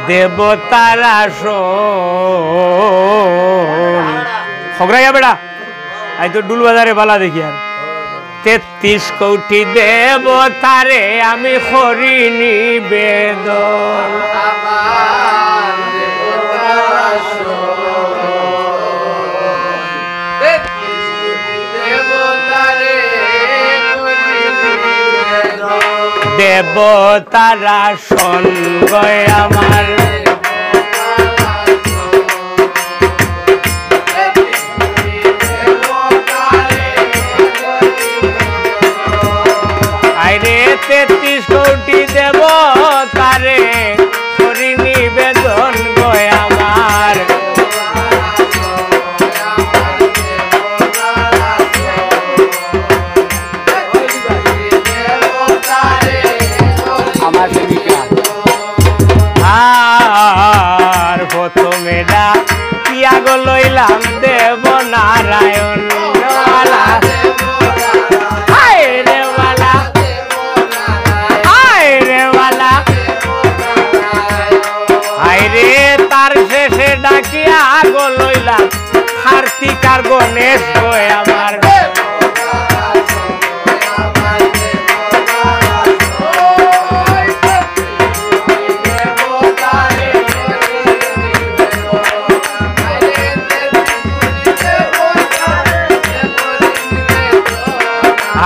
দেবতার আসন খগড়াইয়া বেড়া আই তো ডুল বাজারে বালা দেখি আর ৩৩ কোটি দেবতারে আমি করি নিবেদন দেবতার আসন গয় আমার আইরে ৩৩ কোটি দেবতারে করি নিবেদন গয় আমার আর প্রথমে ডাকিয়া গো লইলাম দেব নারায়ণ আইরে তার শেষে ডাকিয়া গো লইলাম কার্তিক আর গণেশ গয় আমার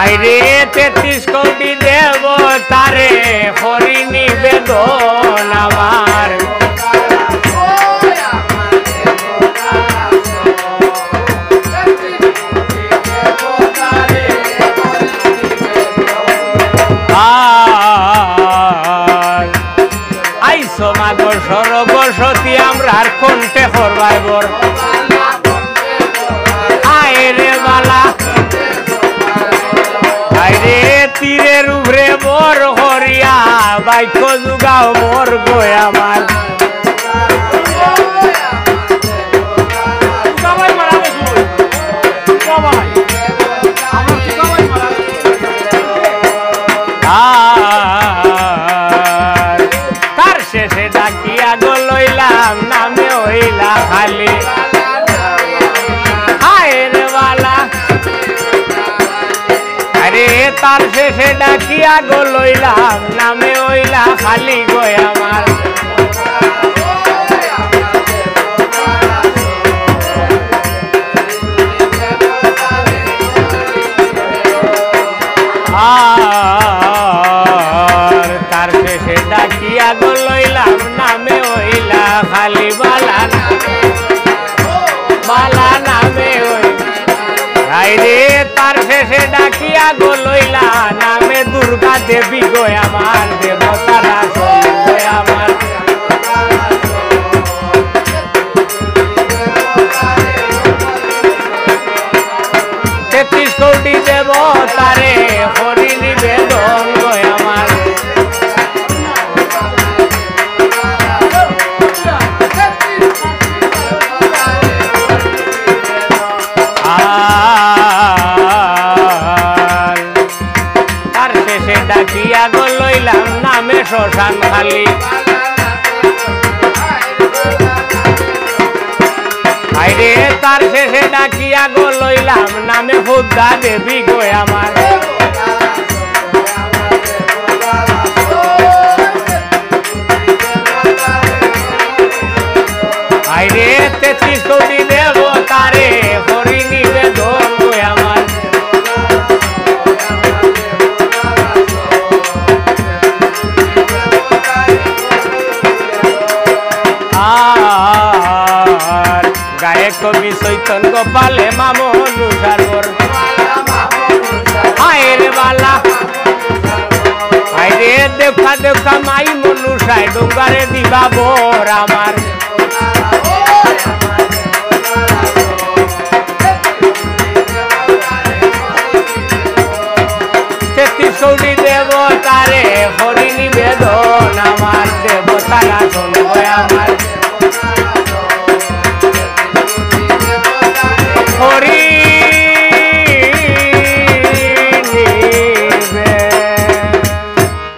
আইরে ৩৩ কোটি দেবতারে হরি নিবেদন আমার আইসো মাগো সরস্বতী আমরার কণ্ঠে হরবাইবর আইরে বালা আইরে তীরের উপরে বর হরিয়া বাইক যুগাও মোর গয় আমার তার শেষে ডাকিয়া গো লইলাম নামে হইলা খালি আইরে বালা আরে তার শেষে ডাকিয়া গো লইলাম নামে হইলা খালি গয় আমার আর তার শেষে ডাকিয়া গো লইলাম নামে হইলা খালি বালা বালা নামে আইরে তার শেষে ডাকিয়া গো লইলা নামে দুর্গা দেবী গয় আমার দেবতার আসন গয় আমার ৩৩ কোটি দেবতারে হরি নিবেদন গয় আমার তার শেষে ডাকিয়া গো লইলাম নামে শ্মশান খালি আইরে তার শেষে ডাকিয়া গো লইলাম নামে ফুদ্দা দেবী গয় আমার আইরে ৩৩ কোটি দেবতারে হরি নিবেদন গয় আমার আর গায়ক কবি চৈতন্য গোপালে মামনু সাগর আইরে বালা আইরে দেখা দেখা মাই মনুষায় ডোঙ্গারে দিবা বর আমার ৩৩ কোটি দেবতারে হরি নিবেদন আমার